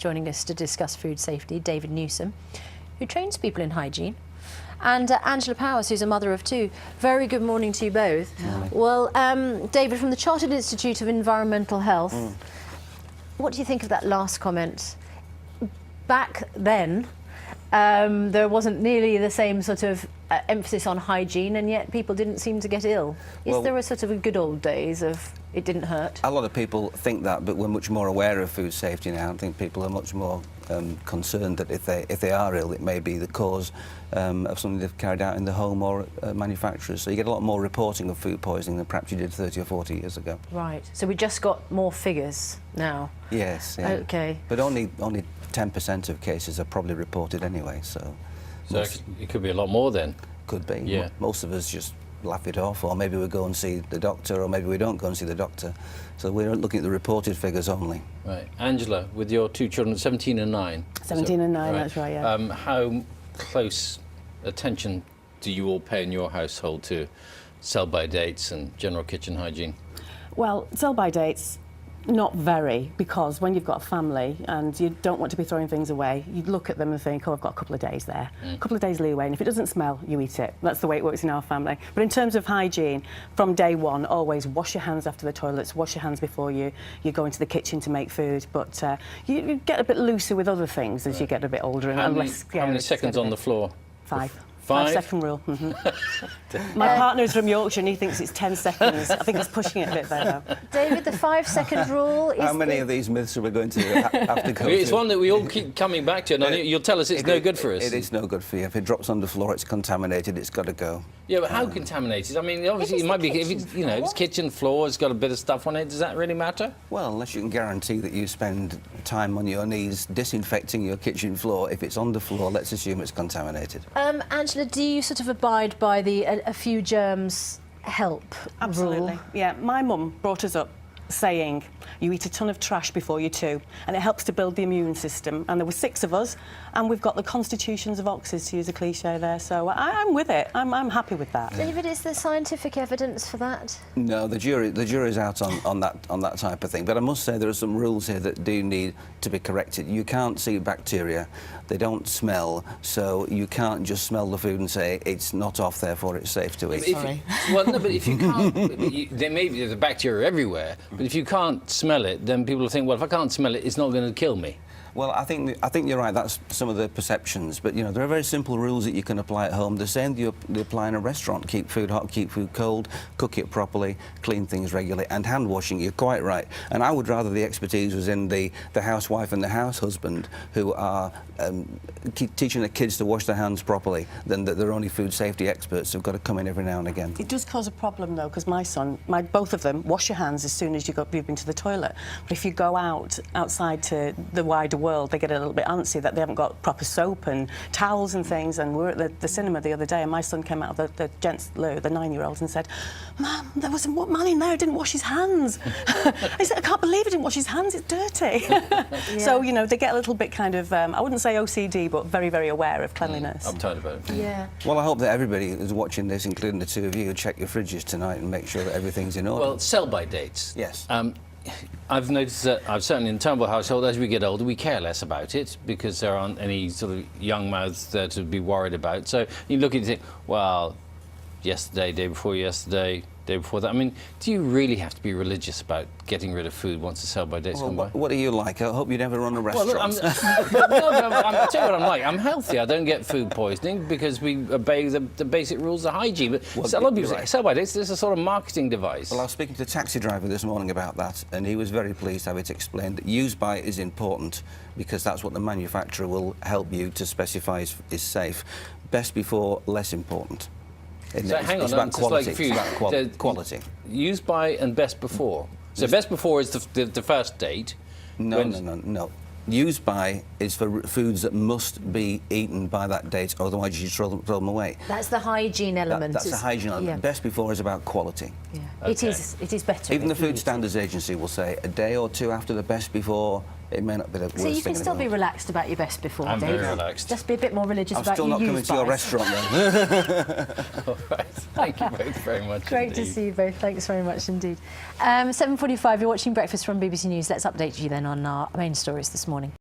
joining us to discuss food safety, David Newsom, who trains people in hygiene, and Angela Powers, who's a mother of two. Very good morning to you both. Well, David, from the Chartered Institute of Environmental Health, what do you think of that last comment? Back then, there wasn't nearly the same sort of emphasis on hygiene, and yet people didn't seem to get ill. Is there a sort of a good old days of it didn't hurt? A lot of people think that, but we're much more aware of food safety now. I think people are much more concerned that if they are ill, it may be the cause of something they've carried out in the home or manufacturers. So you get a lot more reporting of food poisoning than perhaps you did 30 or 40 years ago. Right. So we just got more figures now. Yes. Yeah. Okay. But only 10% of cases are probably reported anyway. So it could be a lot more then. Could be. Yeah. Most of us just laugh it off, or maybe we go and see the doctor, or maybe we don't go and see the doctor. So we're looking at the reported figures only. Right. Angela, with your two children, 17 and 9. 17 and 9, that's right, yeah. How close attention do you all pay in your household to sell-by dates and general kitchen hygiene? Well, sell-by dates, not very, because when you've got a family and you don't want to be throwing things away, you look at them and think, oh, I've got a couple of days there, a couple of days leeway, and if it doesn't smell, you eat it. That's the way it works in our family. But in terms of hygiene, from day one, always wash your hands after the toilets, wash your hands before you go into the kitchen to make food. But you get a bit looser with other things as you get a bit older. And how many seconds on the floor? 5. 5? 5-second rule. My partner's from Yorkshire and he thinks it's 10 seconds. I think he's pushing it a bit there now. David, the 5-second rule is... How many of these myths are we going to have to go It's through? one that we all keep coming back to, and you'll tell us it's no good for us. It is no good for you. If it drops on the floor, it's contaminated, it's got to go. Yeah, but how contaminated? I mean, obviously it might be, if it's, you know, it's kitchen floor, it's got a bit of stuff on it, does that really matter? Well, unless you can guarantee that you spend time on your knees disinfecting your kitchen floor, if it's on the floor, let's assume it's contaminated. Angela, do you sort of abide by the a few germs help Absolutely. rule? Yeah, my mum brought us up saying you eat a ton of trash before you chew, and it helps to build the immune system. And there were 6 of us, and we've got the constitutions of oxes, to use a cliche there. So I'm with it. I'm happy with that. David, is there scientific evidence for that? No, the jury's out on that type of thing. But I must say there are some rules here that do need to be corrected. You can't see bacteria; they don't smell, so you can't just smell the food and say it's not off, therefore it's safe to eat. Well, no, but if you can't, there may be the bacteria everywhere. But if you can't smell it, then people will think, well, if I can't smell it, it's not going to kill me. Well, I think you're right. That's some of the perceptions. But, you know, there are very simple rules that you can apply at home. The same you apply in a restaurant. Keep food hot, keep food cold, cook it properly, clean things regularly, and hand washing. You're quite right. And I would rather the expertise was in the housewife and the house husband who are teaching the kids to wash their hands properly than that they're only food safety experts who've got to come in every now and again. It does cause a problem, though, because my son, both of them, wash your hands as soon as you've been to the toilet. But if you go outside to the wider world, they get a little bit antsy that they haven't got proper soap and towels and things. And we were at the cinema the other day, and my son came out of the gents' loo, the 9-year-old, and said, "Mum, there was a man in there who didn't wash his hands." I said, "I can't believe he didn't wash his hands, it's dirty." So, you know, they get a little bit kind of, I wouldn't say OCD, but very, very aware of cleanliness. I'm tired about it. Yeah. Well, I hope that everybody who's watching this, including the two of you, check your fridges tonight and make sure that everything's in order. Well, sell-by dates. Yes. I've noticed that, certainly in the Turnbull household, as we get older, we care less about it because there aren't any sort of young mouths there to be worried about. So you look at it and think, well, yesterday, day before yesterday, day before that. I mean, do you really have to be religious about getting rid of food once the sell-by date's gone by? What are you like? I hope you never run a restaurant. I'll tell you what I'm like. I'm healthy. I don't get food poisoning because we obey the basic rules of hygiene. But a lot of people say sell-by dates is a sort of marketing device. Well, I was speaking to a taxi driver this morning about that, and he was very pleased to have it explained that use by is important because that's what the manufacturer will help you to specify is safe. Best before, less important. So hang on, it's about quality. It's like food. Quality. Use by and best before. So best before is the first date. No. Use by is for foods that must be eaten by that date, otherwise you throw them away. That's the hygiene element. That's the hygiene element. Yeah. Best before is about quality. Yeah. Okay. It is better. Even the Food Standards Agency will say a day or two after the best before, it may not be the worst thing. So you can still be relaxed about your best before, I'm David. very relaxed. Just be a bit more religious I'm about still your not coming to your restaurant then. All right. Thank you both very much. Great indeed. to see you both. Thanks very much indeed. 7:45, you're watching Breakfast from BBC News. Let's update you then on our main stories this morning.